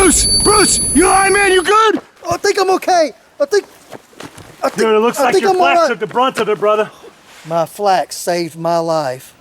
Bruce, you alright, man? You good? I think I'm okay. I think Dude, it looks like your flak took the brunt of it, brother. my flak saved my life.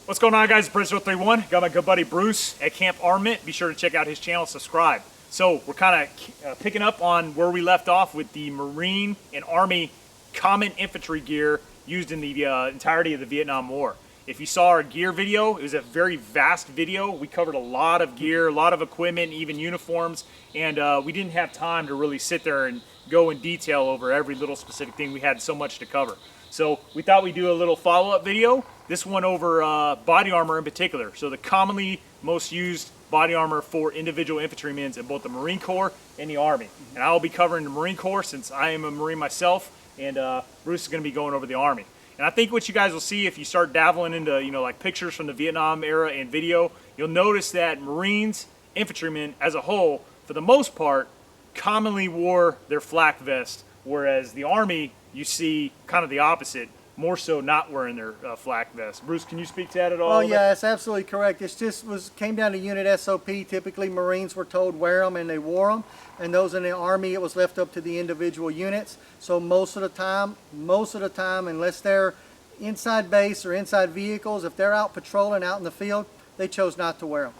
What's going on, guys? It's Prince 031. Got my good buddy Bruce at Camp Armament. Be sure to check out his channel, subscribe. So we're kind of picking up on where we left off with the Marine and Army common infantry gear used in the entirety of the Vietnam War. If you saw our gear video, it was a very vast video. We covered a lot of gear, a lot of equipment, even uniforms, and we didn't have time to really sit there and go in detail over every little specific thing. We had so much to cover. So we thought we'd do a little follow-up video. This one over body armor in particular. So the commonly most used body armor for individual infantrymen in both the Marine Corps and the Army. And I'll be covering the Marine Corps since I am a Marine myself, and Bruce is going to be going over the Army. And I think what you guys will see if you start dabbling into, you know, like pictures from the Vietnam era and video, you'll notice that Marines, infantrymen as a whole, for the most part, commonly wore their flak vest, whereas the Army, you see kind of the opposite, more so not wearing their flak vest. Bruce, can you speak to that at all? Oh yeah, that's absolutely correct. It's just came down to unit SOP. Typically Marines were told wear them and they wore them, and those in the Army it was left up to the individual units. So most of the time, unless they're inside base or inside vehicles, if they're out patrolling out in the field, they chose not to wear them.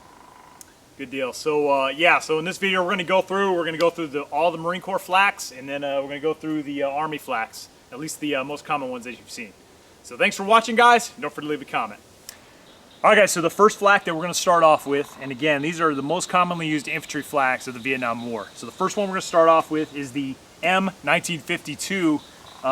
Good deal. So yeah, so in this video we're going to go through all the Marine Corps flaks, and then we're going to go through the Army flaks, at least the most common ones that you've seen. So thanks for watching, guys. Don't forget to leave a comment. All right, guys, so the first flak that we're going to start off with, and again, these are the most commonly used infantry flaks of the Vietnam War. So the first one we're going to start off with is the M1952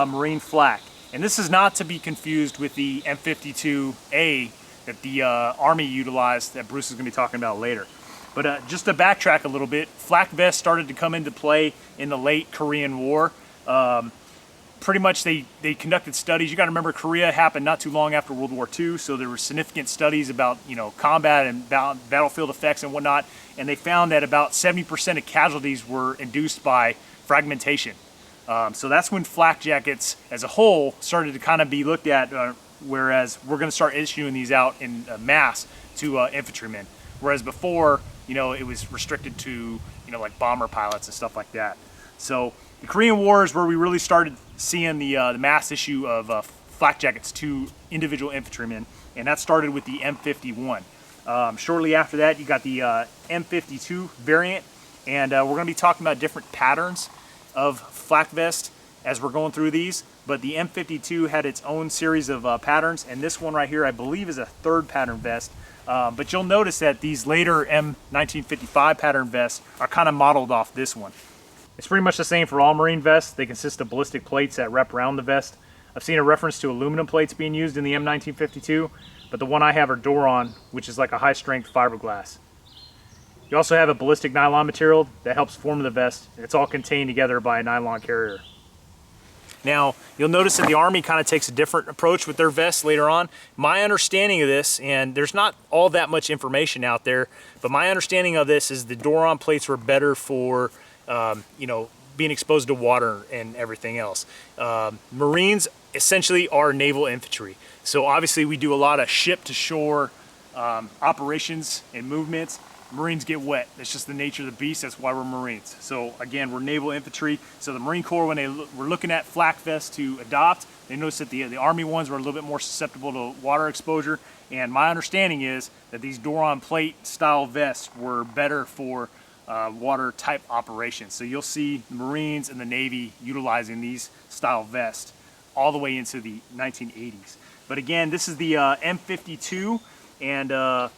Marine Flak. And this is not to be confused with the M52A that the Army utilized that Bruce is going to be talking about later. But just to backtrack a little bit, flak vests started to come into play in the late Korean War. Pretty much they conducted studies. You got to remember, Korea happened not too long after World War II, so there were significant studies about, you know, combat and battlefield effects and whatnot, and they found that about 70% of casualties were induced by fragmentation. So that's when flak jackets as a whole started to kind of be looked at, whereas we're going to start issuing these out in mass to infantrymen, whereas before, you know, it was restricted to, you know, like bomber pilots and stuff like that. So the Korean War is where we really started seeing the mass issue of flak jackets to individual infantrymen, and that started with the M51. Shortly after that, you got the M52 variant, and we're going to be talking about different patterns of flak vest as we're going through these, but the M52 had its own series of patterns, and this one right here I believe is a third pattern vest. But you'll notice that these later M1955 pattern vests are kind of modeled off this one. It's pretty much the same for all Marine vests. They consist of ballistic plates that wrap around the vest. I've seen a reference to aluminum plates being used in the M1952, but the one I have are Doron, which is like a high-strength fiberglass. You also have a ballistic nylon material that helps form the vest. It's all contained together by a nylon carrier. Now, you'll notice that the Army kind of takes a different approach with their vests later on. My understanding of this, and there's not all that much information out there, but my understanding of this is the Doron plates were better for you know, being exposed to water and everything else. Marines essentially are naval infantry. So obviously we do a lot of ship-to-shore operations and movements. Marines get wet. That's just the nature of the beast. That's why we're Marines. So again, we're naval infantry. So the Marine Corps, when they were looking at flak vests to adopt, they noticed that the Army ones were a little bit more susceptible to water exposure. And my understanding is that these Doron plate style vests were better for water type operations. So you'll see the Marines and the Navy utilizing these style vests all the way into the 1980s. But again, this is the M52, and I'm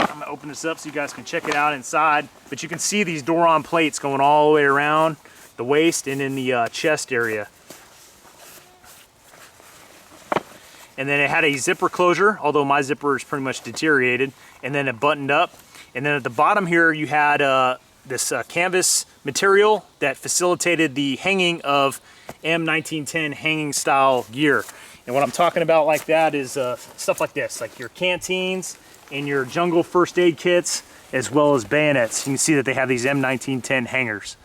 gonna open this up so you guys can check it out inside. But you can see these Doron plates going all the way around the waist and in the chest area. And then it had a zipper closure, although my zipper is pretty much deteriorated, and then it buttoned up. And then at the bottom here, you had this canvas material that facilitated the hanging of M1910 hanging style gear. And what I'm talking about like that is stuff like this, like your canteens and your jungle first aid kits, as well as bayonets. You can see that they have these M1910 hangers.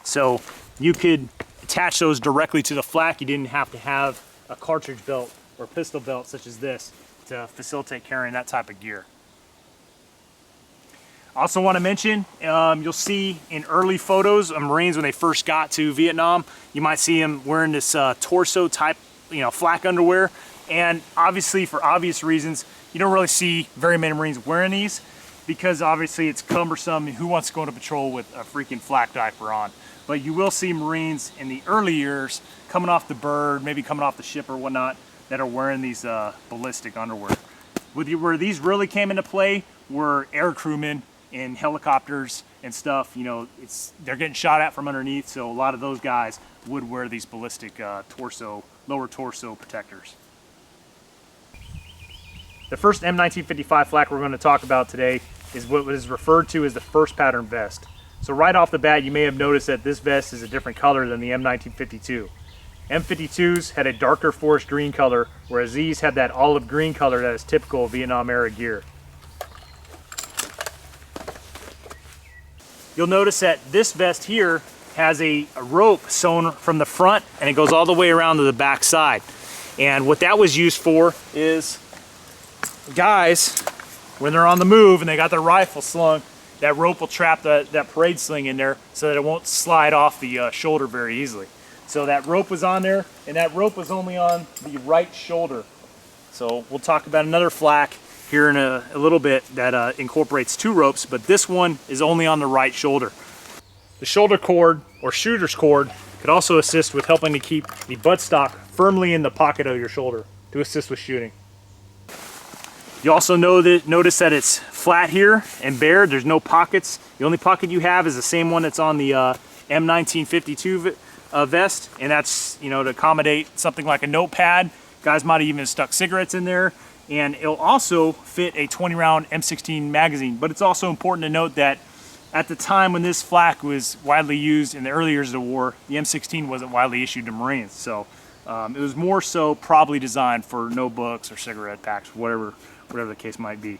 So you could attach those directly to the flak. You didn't have to have a cartridge belt or pistol belt such as this to facilitate carrying that type of gear. I also want to mention, you'll see in early photos of Marines when they first got to Vietnam, you might see them wearing this torso type, flak underwear. And obviously, for obvious reasons, you don't really see very many Marines wearing these because obviously it's cumbersome. Who wants to go into patrol with a freaking flak diaper on? But you will see Marines in the early years coming off the bird, maybe coming off the ship or whatnot, that are wearing these ballistic underwear. Where these really came into play were air crewmen in helicopters and stuff. They're getting shot at from underneath, so a lot of those guys would wear these ballistic lower torso protectors. The first M1955 flak we're going to talk about today is what is referred to as the first pattern vest. So right off the bat, you may have noticed that this vest is a different color than the M1952. M52s had a darker forest green color, whereas these had that olive green color that is typical of Vietnam era gear. You'll notice that this vest here has a rope sewn from the front and it goes all the way around to the back side. And what that was used for is guys, when they're on the move and they got their rifle slung, that rope will trap that parade sling in there so that it won't slide off the shoulder very easily. So that rope was on there, and that rope was only on the right shoulder. So we'll talk about another flak here in a little bit that incorporates two ropes, but this one is only on the right shoulder. The shoulder cord or shooter's cord could also assist with helping to keep the buttstock firmly in the pocket of your shoulder to assist with shooting. You also notice that it's flat here and bare. There's no pockets. The only pocket you have is the same one that's on the M1952 vest, and that's to accommodate something like a notepad. Guys might have even stuck cigarettes in there, and it'll also fit a 20-round M16 magazine. But it's also important to note that at the time when this flak was widely used in the early years of the war, the M16 wasn't widely issued to Marines, so it was more so probably designed for notebooks or cigarette packs, whatever the case might be.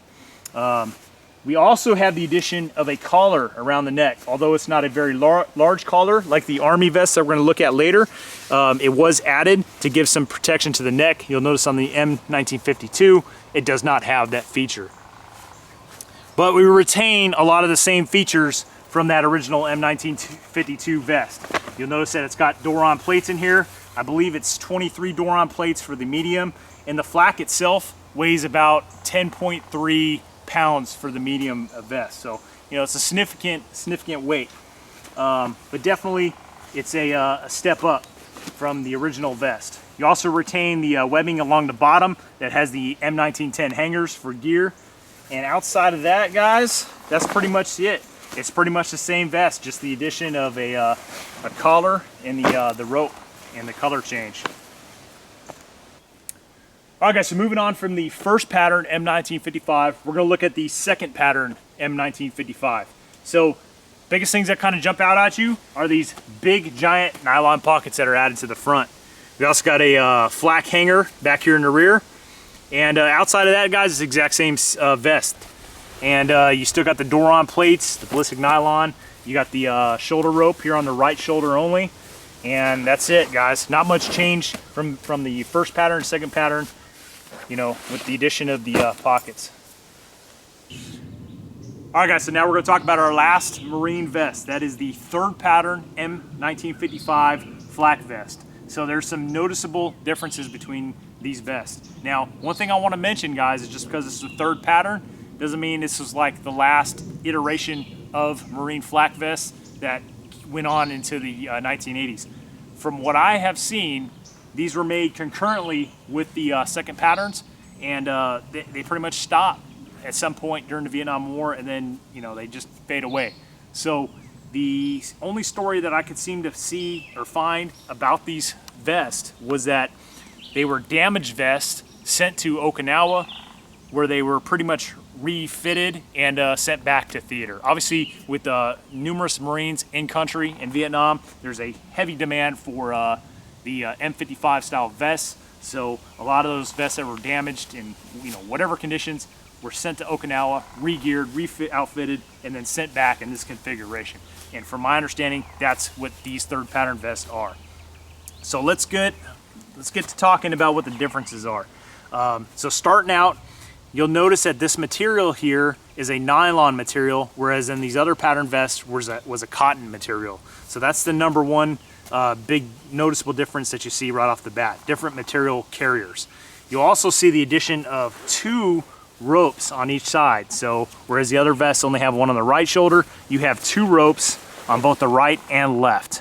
We also have the addition of a collar around the neck. Although it's not a very large collar like the Army vest that we're going to look at later, it was added to give some protection to the neck. You'll notice on the M1952, it does not have that feature. But we retain a lot of the same features from that original M1952 vest. You'll notice that it's got door-on plates in here. I believe it's 23 door-on plates for the medium, and the flak itself weighs about 10.3 pounds for the medium vest. So, it's a significant weight. But definitely, it's a step up from the original vest. You also retain the webbing along the bottom that has the M1910 hangers for gear. And outside of that, guys, that's pretty much it. It's pretty much the same vest, just the addition of a collar and the rope and the color change. Alright guys, so moving on from the first pattern, M1955, we're going to look at the second pattern, M1955. So, biggest things that kind of jump out at you are these big, giant nylon pockets that are added to the front. We also got a flak hanger back here in the rear. And outside of that, guys, it's the exact same vest. And you still got the door-on plates, the ballistic nylon. You got the shoulder rope here on the right shoulder only. And that's it, guys. Not much change from the first pattern, second pattern, with the addition of the pockets. All right, guys, so now we're going to talk about our last Marine vest. That is the third pattern M1955 flak vest. So there's some noticeable differences between these vests. Now, one thing I want to mention, guys, is just because it's the third pattern doesn't mean this was like the last iteration of Marine flak vests that went on into the 1980s. From what I have seen, these were made concurrently with the second patterns, and they pretty much stopped at some point during the Vietnam War, and then they just fade away. So the only story that I could seem to see or find about these vests was that they were damaged vests sent to Okinawa, where they were pretty much refitted and sent back to theater. Obviously, with numerous Marines in country in Vietnam, there's a heavy demand for the M55 style vests. So a lot of those vests that were damaged in whatever conditions were sent to Okinawa, re-geared, outfitted, and then sent back in this configuration. And from my understanding, that's what these third pattern vests are. So let's get to talking about what the differences are. So starting out, you'll notice that this material here is a nylon material, whereas in these other pattern vests was a cotton material. So that's the number one big noticeable difference that you see right off the bat. Different material carriers. You'll also see the addition of 2 ropes on each side. So whereas the other vests only have one on the right shoulder, you have 2 ropes on both the right and left.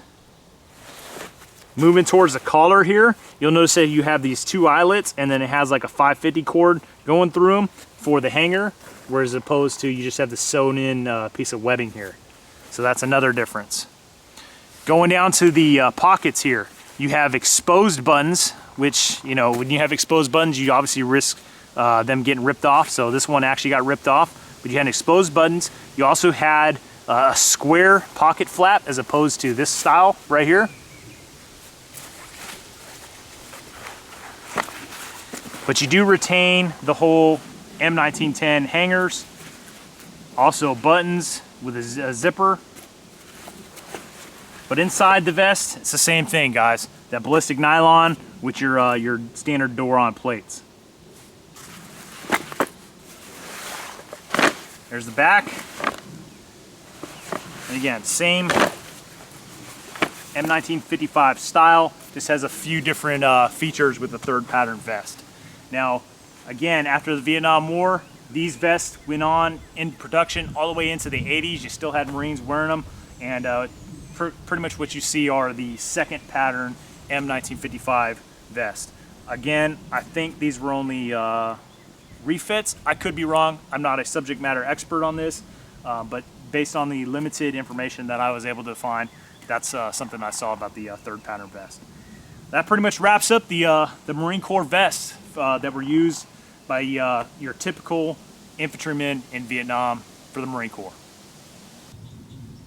Moving towards the collar here, you'll notice that you have these 2 eyelets, and then it has like a 550 cord going through them for the hanger, whereas opposed to you just have the sewn in piece of webbing here. So that's another difference. Going down to the pockets here, you have exposed buttons, which, you know, when you have exposed buttons, you obviously risk them getting ripped off. So this one actually got ripped off, but you had exposed buttons. You also had a square pocket flap as opposed to this style right here. But you do retain the whole M1910 hangers, also buttons with a zipper. But inside the vest, it's the same thing, guys. That ballistic nylon with your standard door-on plates. There's the back. And again, same M1955 style. Just has a few different features with the third pattern vest. Now, again, after the Vietnam War, these vests went on in production all the way into the 80s. You still had Marines wearing them, and pretty much what you see are the second pattern M1955 vest. Again, I think these were only refits. I could be wrong. I'm not a subject matter expert on this, but based on the limited information that I was able to find, that's something I saw about the third pattern vest. That pretty much wraps up the Marine Corps vests that were used by your typical infantryman in Vietnam for the Marine Corps.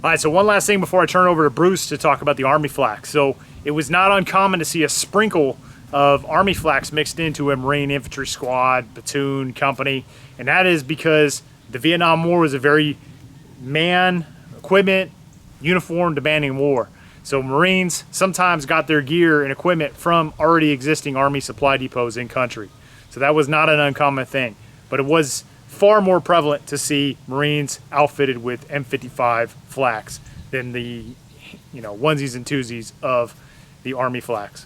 All right, so one last thing before I turn over to Bruce to talk about the Army Flak. So it was not uncommon to see a sprinkle of Army Flaks mixed into a Marine Infantry squad, platoon, company, and that is because the Vietnam War was a very man, equipment, uniform demanding war. So Marines sometimes got their gear and equipment from already existing Army supply depots in country. So that was not an uncommon thing, but it was far more prevalent to see Marines outfitted with M55 flaks than the, you know, onesies and twosies of the Army flaks.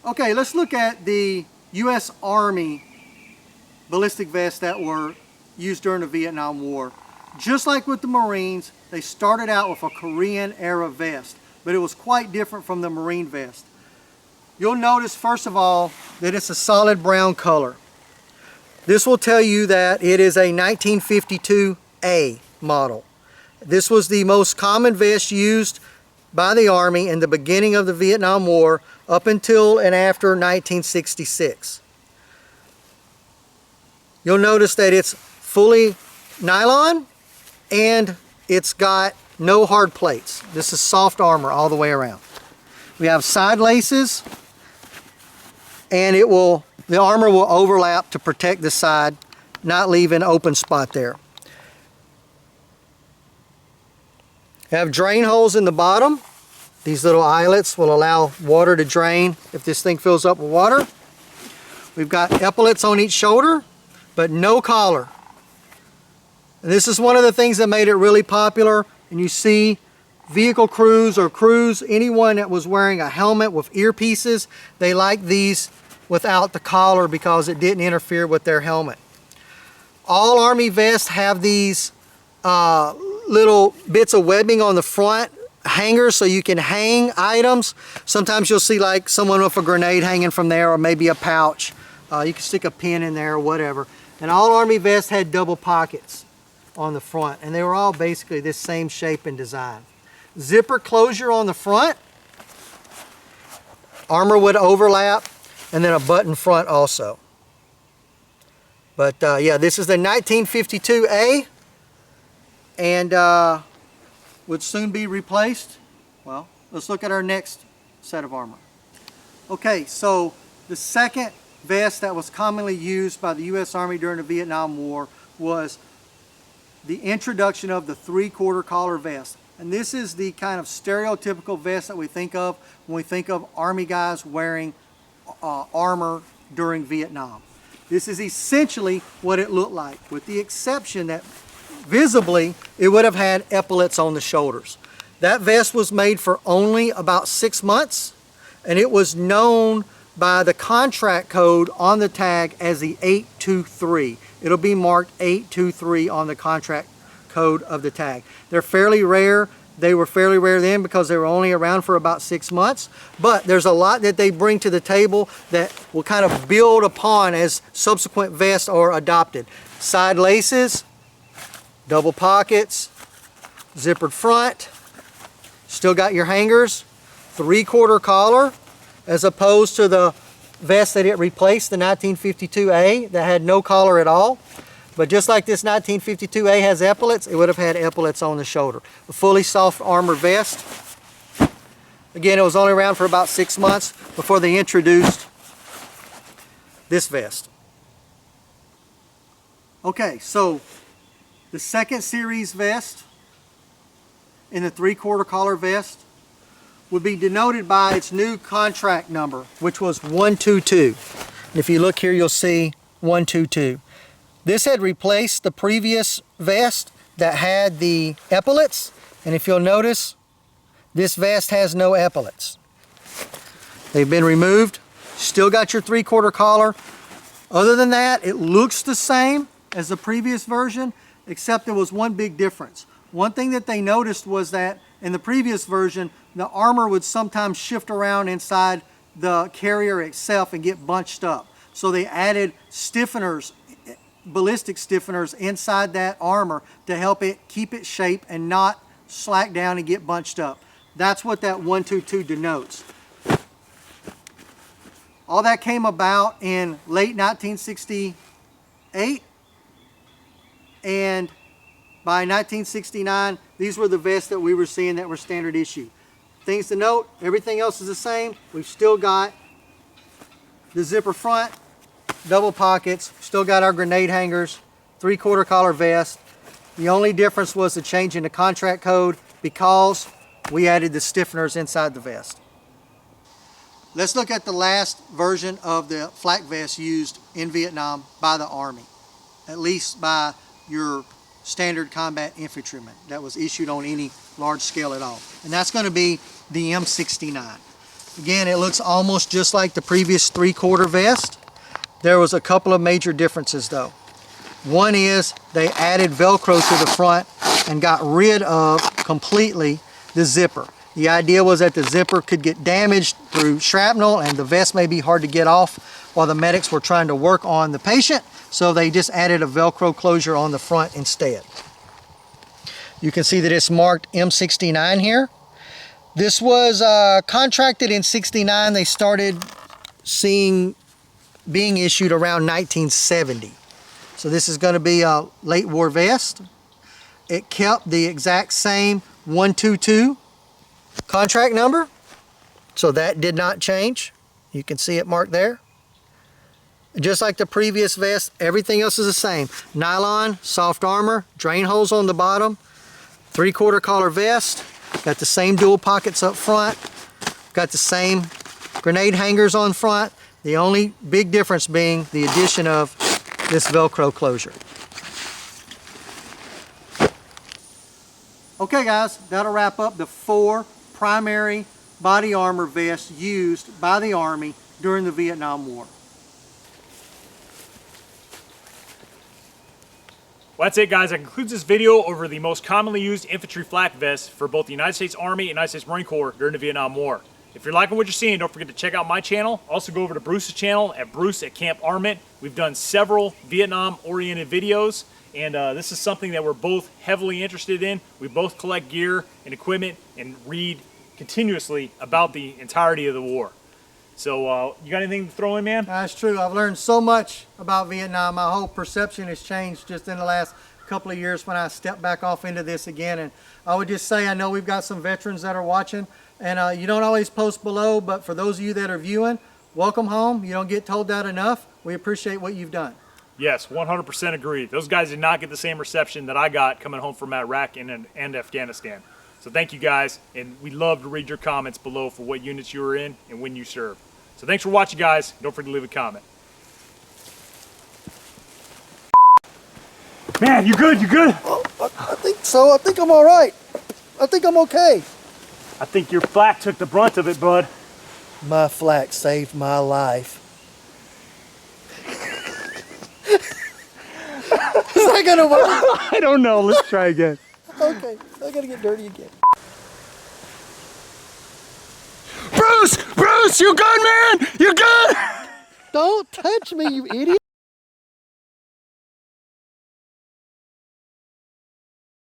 Okay, let's look at the U.S. Army ballistic vests that were used during the Vietnam War. Just like with the Marines, they started out with a Korean era vest, but it was quite different from the Marine vest. You'll notice, first of all, that it's a solid brown color. This will tell you that it is a 1952A model. This was the most common vest used by the Army in the beginning of the Vietnam War up until and after 1966. You'll notice that it's fully nylon and it's got no hard plates. This is soft armor all the way around. We have side laces, and the armor will overlap to protect the side, not leave an open spot there. We have drain holes in the bottom. These little eyelets will allow water to drain if this thing fills up with water. We've got epaulets on each shoulder, but no collar. And this is one of the things that made it really popular. And you see vehicle crews or crews, anyone that was wearing a helmet with earpieces, they liked these without the collar because it didn't interfere with their helmet. All Army vests have these little bits of webbing on the front hangers so you can hang items. Sometimes you'll see like someone with a grenade hanging from there, or maybe a pouch. You can stick a pin in there or whatever. And all Army vests had double pockets on the front, and they were all basically this same shape and design. Zipper closure on the front, armor would overlap, and then a button front also. But yeah, this is the 1952A, and would soon be replaced. Well, let's look at our next set of armor. Okay, so the second vest that was commonly used by the U.S. Army during the Vietnam War was the introduction of the 3/4 collar vest. And this is the kind of stereotypical vest that we think of when we think of Army guys wearing armor during Vietnam. This is essentially what it looked like, with the exception that visibly it would have had epaulets on the shoulders. That vest was made for only about 6 months, and it was known by the contract code on the tag as the 823. It'll be marked 823 on the contract code of the tag. They're fairly rare. They were fairly rare then because they were only around for about 6 months, but there's a lot that they bring to the table that will kind of build upon as subsequent vests are adopted. Side laces, double pockets, zippered front, still got your hangers, 3/4 collar, as opposed to the vest that it replaced, the 1952A, that had no collar at all. But just like this 1952A has epaulets, it would have had epaulets on the shoulder. A fully soft armor vest. Again, it was only around for about 6 months before they introduced this vest. Okay, so the second series vest in the 3/4 collar vest would be denoted by its new contract number, which was 122. And if you look here, you'll see 122. This had replaced the previous vest that had the epaulets, and if you'll notice, this vest has no epaulets. They've been removed. Still got your 3/4 collar. Other than that, it looks the same as the previous version, except there was one big difference. One thing that they noticed was that in the previous version, the armor would sometimes shift around inside the carrier itself and get bunched up. So they added stiffeners, ballistic stiffeners inside that armor to help it keep its shape and not slack down and get bunched up. That's what that 122 denotes. All that came about in late 1968, and by 1969, these were the vests that we were seeing that were standard issue. Things to note, everything else is the same. We've still got the zipper front, double pockets, still got our grenade hangers, 3/4 collar vest. The only difference was the change in the contract code because we added the stiffeners inside the vest. Let's look at the last version of the flak vest used in Vietnam by the Army, at least by your standard combat infantryman that was issued on any large scale at all. And that's going to be the M69. Again, it looks almost just like the previous 3/4 vest. There was a couple of major differences though. One is they added Velcro to the front and got rid of completely the zipper. The idea was that the zipper could get damaged through shrapnel and the vest may be hard to get off while the medics were trying to work on the patient, so they just added a Velcro closure on the front instead. You can see that it's marked M69 here. This was contracted in '69. They started being issued around 1970. So this is going to be a late war vest. It kept the exact same 122 contract number, so that did not change. You can see it marked there. Just like the previous vest, everything else is the same. Nylon, soft armor, drain holes on the bottom, 3/4 collar vest, got the same dual pockets up front, got the same grenade hangers on front, the only big difference being the addition of this Velcro closure. Okay guys, that'll wrap up the 4 primary body armor vests used by the Army during the Vietnam War. Well, that's it, guys. That concludes this video over the most commonly used infantry flak vests for both the United States Army and United States Marine Corps during the Vietnam War. If you're liking what you're seeing, don't forget to check out my channel. Also go over to Bruce's channel at Bruce at Camp Armament. We've done several Vietnam-oriented videos, and this is something that we're both heavily interested in. We both collect gear and equipment and read continuously about the entirety of the war. So you got anything to throw in, man? That's true. I've learned so much about Vietnam. My whole perception has changed just in the last couple of years when I stepped back off into this again. And I would just say, I know we've got some veterans that are watching, and you don't always post below, but for those of you that are viewing, welcome home. You don't get told that enough. We appreciate what you've done. Yes, 100% agree. Those guys did not get the same reception that I got coming home from Iraq and Afghanistan. So So thank you guys, and we'd love to read your comments below for what units you were in and when you served. So thanks for watching, guys. Don't forget to leave a comment. Man, you good? You good? I think so. I think I'm all right. I think I'm okay. I think your flak took the brunt of it, bud. My flak saved my life. Is that gonna work? I don't know. Let's try again. Okay, I gotta get dirty again. Bruce! Bruce, you good, man? You good? Don't touch me, you idiot.